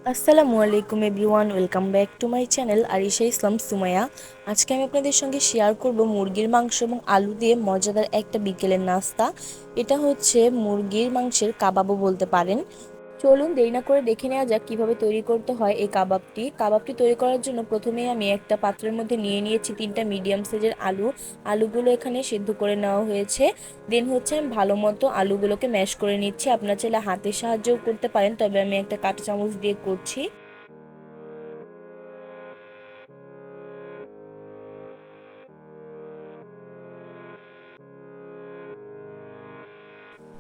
আসসালামু আলাইকুম everyone, welcome back to my channel Arisha Islam Sumaiya. আজকে আমি আপনাদের সঙ্গে শেয়ার করব মুরগির মাংস এবং আলু দিয়ে মজাদার একটা বিকেলের নাস্তা। এটা হচ্ছে মুরগির মাংসের কাবাবও বলতে পারেন। চলুন দেরি না করে দেখে নেওয়া যাক কিভাবে তৈরি করতে হয় এই কাবাবটি তৈরি করার জন্য প্রথমেই আমি একটা পাত্রের মধ্যে নিয়ে নিয়েছি 3টা মিডিয়াম সাইজের আলুগুলো এখানে সিদ্ধ করে নেওয়া হয়েছে। দেন হচ্ছে আমি ভালো মতো আলুগুলোকে ম্যাশ করে নিচ্ছি। আপনারা চাইলে হাতের সাহায্যও করতে পারেন, তবে আমি একটা কাঁটা চামচ দিয়ে করছি।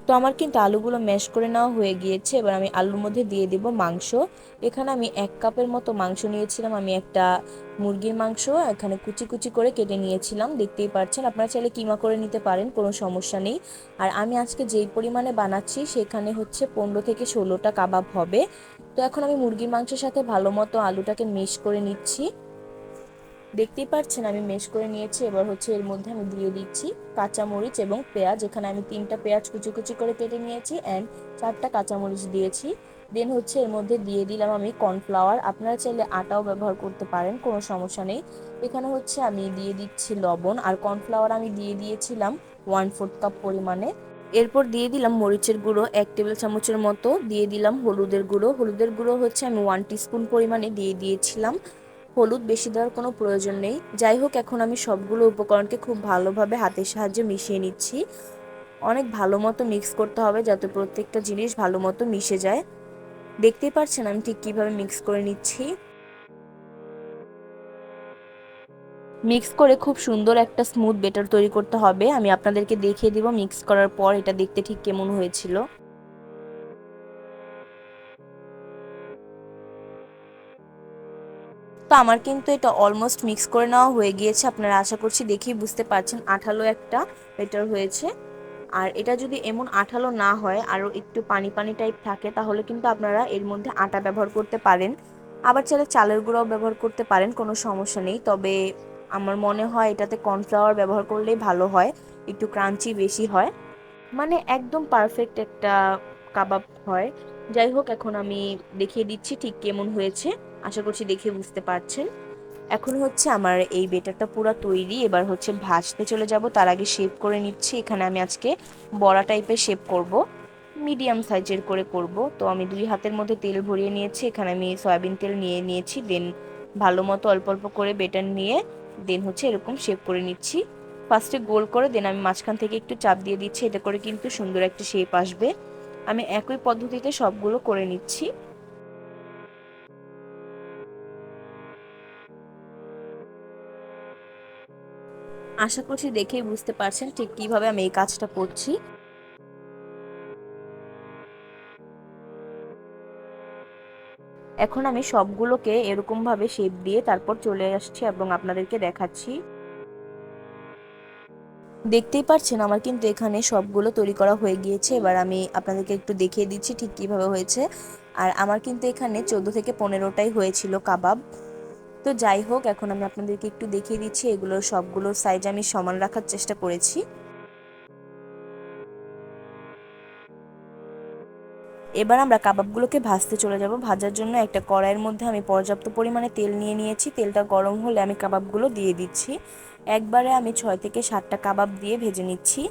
তো আমার কিন্তু আলুগুলো ম্যাশ করে নেওয়া হয়ে গিয়েছে। এবার আমি আলুর মধ্যে দিয়ে দিব মাংস। এখানে আমি 1 কাপের মতো মাংস নিয়েছিলাম। আমি একটা মুরগির মাংস এখানে কুচি কুচি করে কেটে নিয়েছিলাম, দেখতেই পাচ্ছেন। আপনারা চাইলে কিমা করে নিতে পারেন, কোনো সমস্যা নেই। আর আমি আজকে যেই পরিমাণে বানাচ্ছি সেখানে হচ্ছে 15 থেকে 16টা কাবাব হবে। তো এখন আমি মুরগির মাংসের সাথে ভালো মতো আলুটাকে মিক্স করে নিচ্ছি। দেখতেই পাচ্ছেন আমি মেশ করে নিয়েছি। এবার হচ্ছে এর মধ্যে আমি দিয়ে দিচ্ছি কাঁচামরিচ এবং পেঁয়াজ। এখানে আমি 3টা পেঁয়াজ কুচি কুচি করে কেটে নিয়েছি অ্যান্ড 4টা কাঁচামরিচ দিয়েছি। দেন হচ্ছে এর মধ্যে দিয়ে দিলাম আমি কর্নফ্লাওয়ার। আপনারা চাইলে আটাও ব্যবহার করতে পারেন, কোনো সমস্যা নেই। এখানে হচ্ছে আমি দিয়ে দিচ্ছি লবণ, আর কর্নফ্লাওয়ার আমি দিয়ে দিয়েছিলাম 1/4 কাপ পরিমাণে। এরপর দিয়ে দিলাম মরিচের গুঁড়ো 1 টেবিল চামচের মতো, দিয়ে দিলাম হলুদের গুঁড়ো হচ্ছে আমি 1 টিস্পুন পরিমাণে দিয়ে দিয়েছিলাম। হলুদ বেশি দেওয়ার কোনো প্রয়োজন নেই। যাই হোক, এখন আমি সবগুলো উপকরণকে খুব ভালোভাবে হাতের সাহায্যে মিশিয়ে নিচ্ছি। অনেক ভালো মতো মিক্স করতে হবে যাতে প্রত্যেকটা জিনিস ভালো মতো মিশে যায়। দেখতেই পাচ্ছেন আমি ঠিক কিভাবে মিক্স করে নিচ্ছি। মিক্স করে খুব সুন্দর একটা স্মুথ বেটার তৈরি করতে হবে। আমি আপনাদেরকে দেখিয়ে দিব মিক্স করার পর এটা দেখতে ঠিক কেমন হয়েছিল। তো আমার কিন্তু এটা অলমোস্ট মিক্স করে নেওয়া হয়ে গিয়েছে। আপনারা আশা করছি দেখেই বুঝতে পারছেন আঠালো একটা বেটার হয়েছে। আর এটা যদি এমন আঠালো না হয়, আরও একটু পানি পানি টাইপ থাকে, তাহলে কিন্তু আপনারা এর মধ্যে আটা ব্যবহার করতে পারেন। আবার চাইলে চালের গুঁড়াও ব্যবহার করতে পারেন, কোনো সমস্যা নেই। তবে আমার মনে হয় এটাতে কর্নফ্লাওয়ার ব্যবহার করলেই ভালো হয়, একটু ক্রাঞ্চি বেশি হয়। মানে একদম পারফেক্ট একটা কাবাব হয়। যাই হোক, এখন আমি দেখিয়ে দিচ্ছি ঠিক কেমন হয়েছে। আশা করছি দেখে বুঝতে পারছেন। এখন হচ্ছে আমার এই বেটারটা পুরো তৈরি। এবার হচ্ছে ভাজতে চলে যাব, তার আগে শেপ করে নিচ্ছি। এখানে আমি আজকে বড়া টাইপের শেপ করব, মিডিয়াম সাইজের করে করব। তো আমি 2 হাতের মধ্যে তেল ভরিয়ে নিয়েছি। এখানে আমি সয়াবিন তেল নিয়ে নিয়েছি। দেন ভালো মতো অল্প অল্প করে বেটার নিয়ে দেন হচ্ছে এরকম শেপ করে নিচ্ছি। ফার্স্টে গোল করে দেন আমি মাঝখান থেকে একটু চাপ দিয়ে দিচ্ছি, এতে করে কিন্তু সুন্দর একটা শেপ আসবে। আমি একই পদ্ধতিতে সবগুলো করে নিচ্ছি। আশা করছি দেখেই বুঝতে পারছেন ঠিক কিভাবে আমি এই কাজটা করছি। এখন আমি সবগুলোকে এরকম ভাবে শেপ দিয়ে তারপর চলে আসছি এবং আপনাদেরকে দেখাচ্ছি। দেখতেই পাচ্ছেন আমার কিন্তু এখানে সবগুলো তৈরি করা হয়ে গিয়েছে। এবার আমি আপনাদেরকে একটু দেখিয়ে দিচ্ছি ঠিক কিভাবে হয়েছে। আর আমার কিন্তু এখানে 14 থেকে 15টাই হয়েছিল কাবাব। তো যাই হোক, এখন আমি আপনাদেরকে একটু দেখিয়ে দিচ্ছি। এগুলোর সবগুলোর সাইজ আমি সমান রাখার চেষ্টা করেছি। এবার আমরা কাবাবগুলোকে ভাজতে চলে যাব। ভাজার জন্য একটা কড়াইয়ের মধ্যে আমি পর্যাপ্ত পরিমাণে তেল নিয়ে নিয়েছি। তেলটা গরম হলে আমি কাবাবগুলো দিয়ে দিচ্ছি। একবারে আমি 6 থেকে 7টা কাবাব দিয়ে ভেজে নিচ্ছি।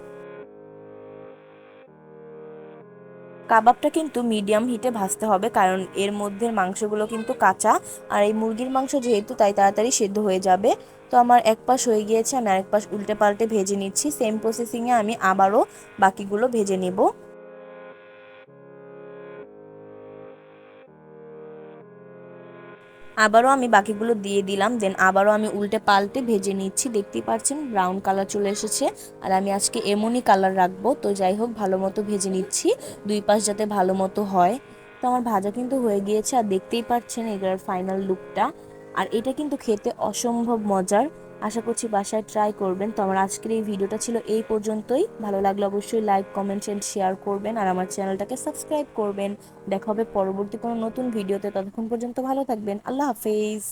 কাবাবটা কিন্তু মিডিয়াম হিটে ভাজতে হবে, কারণ এর মধ্যে মাংসগুলো কিন্তু কাঁচা। আর এই মুরগির মাংস যেহেতু, তাই তাড়াতাড়ি সেদ্ধ হয়ে যাবে। তো আমার এক পাশ হয়ে গিয়েছে, আমি আরেক পাশ উল্টে পাল্টে ভেজে নিচ্ছি। সেম প্রসেসিংয়ে আমি আবারও বাকিগুলো ভেজে নেব। আবারও আমি বাকিগুলো দিয়ে দিলাম, দেন আবারও আমি উল্টে পাল্টে ভেজে নিচ্ছি। দেখতেই পাচ্ছেন ব্রাউন কালার চলে এসেছে। আর আমি আজকে এমনই কালার রাখবো। তো যাই হোক, ভালো মতো ভেজে নিচ্ছি, দুই পাশ যাতে ভালো মতো হয়। তো আমার ভাজা কিন্তু হয়ে গিয়েছে, আর দেখতেই পাচ্ছেন এটার ফাইনাল লুকটা। আর এটা কিন্তু খেতে অসম্ভব মজার। আশা করছি বাসায় ট্রাই করবেন। তো আমার আজকের এই ভিডিওটা ছিল এই পর্যন্তই। ভালো লাগলে অবশ্যই লাইক, কমেন্টস এন্ড শেয়ার করবেন, আর আমার চ্যানেলটাকে সাবস্ক্রাইব করবেন। দেখা হবে পরবর্তী কোনো নতুন ভিডিওতে। ততক্ষণ পর্যন্ত ভালো থাকবেন। আল্লাহ হাফেজ।